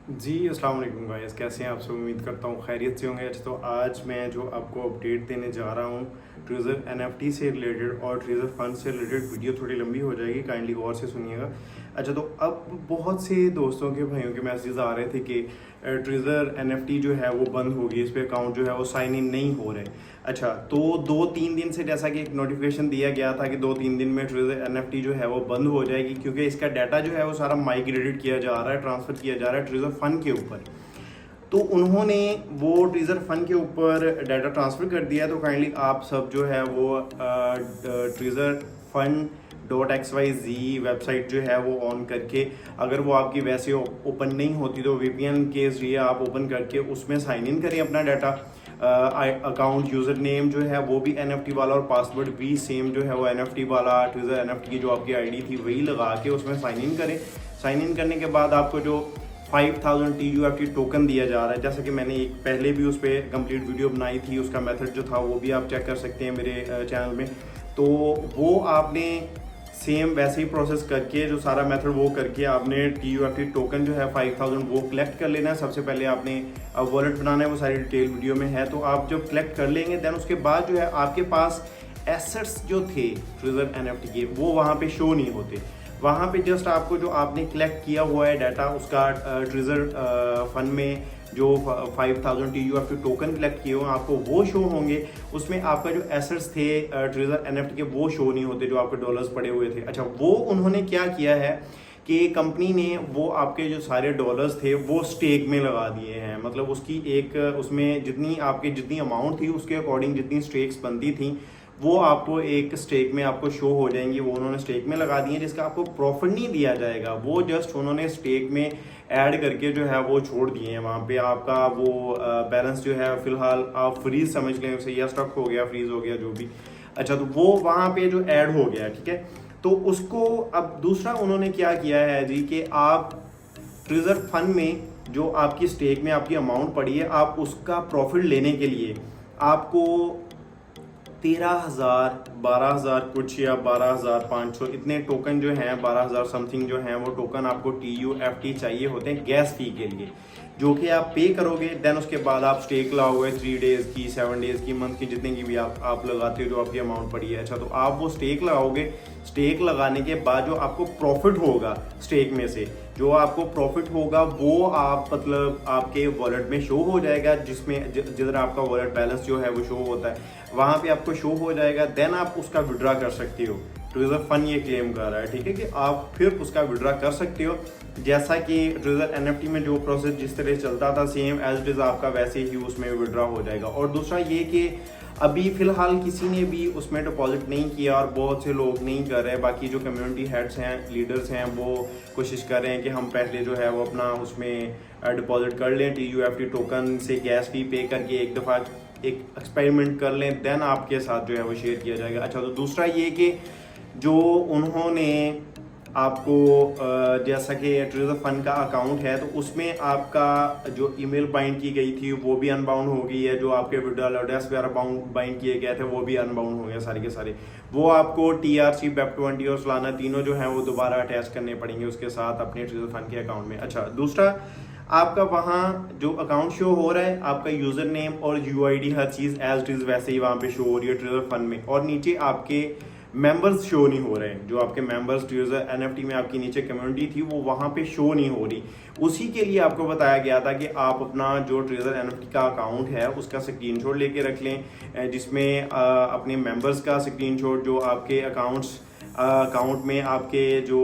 जी, अस्सलाम वालेकुम गाइस, कैसे हैं आप सब? उम्मीद करता हूँ खैरियत से होंगे। तो आज मैं जो आपको अपडेट देने जा रहा हूँ ट्रेज़र एनएफटी से रिलेटेड और ट्रेज़र फंड से रिलेटेड। वीडियो थोड़ी लंबी हो जाएगी, काइंडली गौर से सुनिएगा। तो अब बहुत से दोस्तों के भाइयों के मैसेज आ रहे थे कि ट्रेज़र एनएफटी जो है वो बंद होगी, इस पर अकाउंट जो है वो साइन इन नहीं हो रहे। तो 2-3 दिन से जैसा कि एक नोटिफिकेशन दिया गया था कि 2-3 दिन में ट्रेज़र एनएफटी जो है वो बंद हो जाएगी, क्योंकि इसका डाटा जो है वो सारा माइग्रेटेड किया जा रहा है, ट्रांसफ़र किया जा रहा है ट्रेज़र फंड के ऊपर। तो उन्होंने वो ट्रेज़र फंड के ऊपर डाटा ट्रांसफ़र कर दिया। तो काइंडली आप सब जो है वो ट्रेज़र फंड .xyz वेबसाइट जो है वो ऑन करके, अगर वो आपकी वैसे ओपन नहीं होती तो वीपीएन के जरिए आप ओपन करके उसमें साइन इन करें अपना डाटा। अकाउंट यूज़र नेम जो है वो एन एफ टी वाला और पासवर्ड भी सेम जो है वो एन एफ टी वाला, ट्रेज़र एन एफ टी की जो आपकी आई डी थी वही लगा के उसमें साइन इन करें। साइन इन करने के बाद आपको जो 5000 TUFT टोकन दिया जा रहा है, जैसा कि मैंने एक पहले भी उस पर कंप्लीट वीडियो बनाई थी, उसका मेथड जो था वो भी आप चेक कर सकते हैं मेरे चैनल में। तो वो आपने सेम वैसे ही प्रोसेस करके, जो सारा मेथड वो करके आपने TUFT टोकन जो है 5000 वो कलेक्ट कर लेना है। सबसे पहले आपने वॉलेट बनाना है, वो सारी डिटेल वीडियो में है। तो आप जब कलेक्ट कर लेंगे देन उसके बाद जो है आपके पास एसेट्स जो थे ट्रेज़र एनएफटी के वो वहाँ पे शो नहीं होते। वहाँ पे जस्ट आपको जो आपने कलेक्ट किया हुआ है डाटा, उसका ट्रेज़र फंड में जो 5000 TUFT टोकन कलेक्ट किए हुए आपको वो शो होंगे। उसमें आपका जो एसेट्स थे ट्रेज़र एनएफटी के वो शो नहीं होते, जो आपके डॉलर्स पड़े हुए थे। वो उन्होंने क्या किया है कि कंपनी ने वो आपके जो सारे डॉलर्स थे वो स्टेक में लगा दिए हैं। मतलब उसकी एक उसमें जितनी अमाउंट थी उसके अकॉर्डिंग जितनी स्टेक्स बनती थी वो आपको एक स्टेक में आपको शो हो जाएंगी। वो उन्होंने स्टेक में लगा दिए, जिसका आपको प्रॉफिट नहीं दिया जाएगा, वो जस्ट उन्होंने स्टेक में ऐड करके जो है वो छोड़ दिए हैं। वहाँ पे आपका वो बैलेंस जो है फिलहाल आप फ्रीज समझ लें उसे, या स्टक हो गया, फ्रीज हो गया, जो भी। तो वो वहाँ पे जो ऐड हो गया, ठीक है। तो उसको अब दूसरा उन्होंने क्या किया है जी, कि आप ट्रेज़र फंड में जो आपकी स्टेक में आपकी अमाउंट पड़ी है, आप उसका प्रॉफिट लेने के लिए आपको 13,000 12,000 कुछ या 12,500 इतने टोकन जो हैं, 12,000 समथिंग जो हैं वो टोकन आपको TUFT चाहिए होते हैं गैस फी के लिए, जो कि आप पे करोगे। देन उसके बाद आप स्टेक लाओगे 3 डेज़ की, 7 डेज़ की, मंथ की, जितने की भी आप लगाते हो, जो आपकी अमाउंट पड़ी है। तो आप वो स्टेक लगाओगे। स्टेक लगाने के बाद जो आपको प्रॉफिट होगा स्टेक में से, जो आपको प्रॉफिट होगा वो आप मतलब आपके वॉलेट में शो हो जाएगा, जिसमें जिधर आपका वॉलेट बैलेंस जो है वो शो होता है वहाँ पे आपको शो हो जाएगा। देन आप उसका विड्रा कर सकते हो। ट्रेज़र फंड ये क्लेम कर रहा है, ठीक है, कि आप फिर उसका विड्रा कर सकते हो। जैसा कि ट्रेज़र एनएफटी में जो प्रोसेस जिस तरह चलता था सेम एज इट इज़ आपका वैसे ही उसमें विड्रा हो जाएगा। और दूसरा ये कि अभी फ़िलहाल किसी ने भी उसमें डिपॉजिट नहीं किया और बहुत से लोग नहीं कर रहे। बाकी जो कम्युनिटी हेड्स हैं, लीडर्स हैं, वो कोशिश कर रहे हैं कि हम पहले जो है वो अपना उसमें डिपॉजिट कर लें TUFT टोकन से, गैस फी पे करके एक दफ़ा एक एक्सपेरिमेंट कर लें, देन आपके साथ जो है वो शेयर किया जाएगा। तो दूसरा ये कि जो उन्होंने आपको जैसा कि ट्रेज़र फंड का अकाउंट है तो उसमें आपका जो ईमेल बाइंड की गई थी वो भी अनबाउंड हो गई है, जो आपके विड्रॉल एड्रेस वगैरह बाइंड किए गए थे वो भी अनबाउंड हो गए सारे के सारे। वो आपको TRC, BEP20 और सोलाना तीनों जो हैं वो दोबारा अटैच करने पड़ेंगे उसके साथ अपने ट्रेज़र फंड के अकाउंट में। दूसरा आपका वहाँ जो अकाउंट शो हो रहा है, आपका यूज़र नेम और UID हर चीज़ एज इट इज़ वैसे ही वहाँ पे शो हो रही है ट्रेज़र फंड में। और नीचे आपके मेंबर्स शो नहीं हो रहे हैं, जो आपके मेंबर्स ट्रेज़र एनएफटी में आपकी नीचे कम्युनिटी थी वो वहाँ पे शो नहीं हो रही। उसी के लिए आपको बताया गया था कि आप अपना जो ट्रेज़र एनएफटी का अकाउंट है उसका स्क्रीनशॉट लेके रख लें, जिसमें अपने मेंबर्स का स्क्रीनशॉट, जो आपके अकाउंट में आपके जो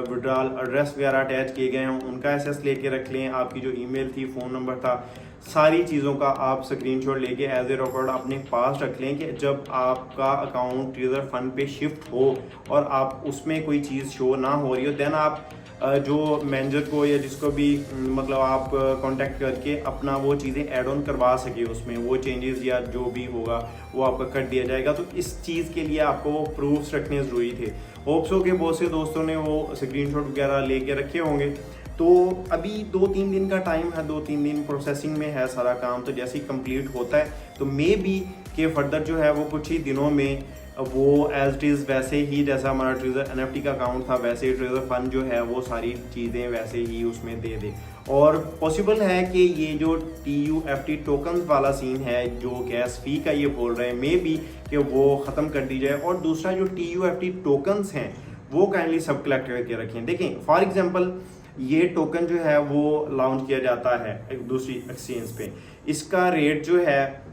विड्रॉल एड्रेस वगैरह अटैच किए गए हैं उनका एक्सेस लेके रख लें, आपकी जो ईमेल थी, फ़ोन नंबर था, सारी चीज़ों का आप स्क्रीनशॉट लेके एज ए रिकॉर्ड अपने पास रख लें कि जब आपका अकाउंट ट्रेज़र फंड पे शिफ्ट हो और आप उसमें कोई चीज़ शो ना हो रही हो, देन आप जो मैनेजर को या जिसको भी मतलब आप कांटेक्ट करके अपना वो चीज़ें ऐड ऑन करवा सके, उसमें वो चेंजेस या जो भी होगा वो आपका कर दिया जाएगा। तो इस चीज़ के लिए आपको प्रूफ्स रखने ज़रूरी थे। होप्स हो के बहुत से दोस्तों ने वो स्क्रीनशॉट वगैरह लेके रखे होंगे। तो अभी 2-3 दिन का टाइम है, 2-3 दिन प्रोसेसिंग में है सारा काम। तो जैसे ही कंप्लीट होता है तो मे बी के फर्दर जो है वो कुछ ही दिनों में वो एज इट इज़ वैसे ही जैसा हमारा ट्रेजर NFT का अकाउंट था वैसे ही ट्रेजर फंड जो है वो सारी चीज़ें वैसे ही उसमें दे दे। और पॉसिबल है कि ये जो TUFT टोकन वाला सीन है जो गैस फी का ये बोल रहे हैं मे बी कि वो ख़त्म कर दी जाए। और दूसरा जो TUFT टोकन्स हैं वो काइंडली सब कलेक्ट करके रखें। देखें फॉर एग्जांपल ये टोकन जो है वो लॉन्च किया जाता है एक दूसरी एक्सचेंज पे, इसका रेट जो है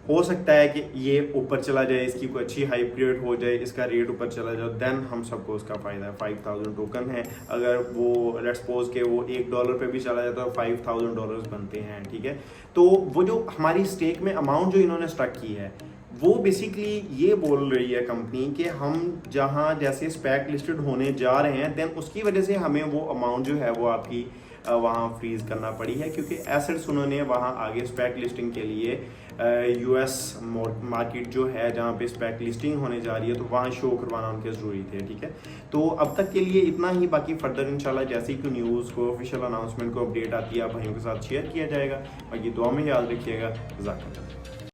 हो सकता है कि ये ऊपर चला जाए, इसकी कोई अच्छी हाई पीरियड हो जाए, इसका रेट ऊपर चला जाए, देन हम सबको उसका फ़ायदा है। 5000 टोकन है, अगर वो लेट्स सपोज के वो $1 पे भी चला जाता है तो $5000 बनते हैं, ठीक है। तो वो जो हमारी स्टेक में अमाउंट जो इन्होंने स्टक की है वो बेसिकली ये बोल रही है कंपनी कि हम जहाँ जैसे स्पैक लिस्टेड होने जा रहे हैं देन उसकी वजह से हमें वो अमाउंट जो है वो आपकी वहाँ फ्रीज करना पड़ी है, क्योंकि एसेट्स उन्होंने वहाँ आगे स्पैक लिस्टिंग के लिए US मार्केट जो है जहाँ पे स्पैक लिस्टिंग होने जा रही है तो वहाँ शो करवाना उनके ज़रूरी थे, ठीक है। तो अब तक के लिए इतना ही, बाकी फर्दर इंशाल्लाह जैसे ही कोई न्यूज़ को ऑफिशियल अनाउंसमेंट को अपडेट आती है आप भाइयों के साथ शेयर किया जाएगा। बाकी दुआ में याद रखिएगा। जज़ाकल्लाह।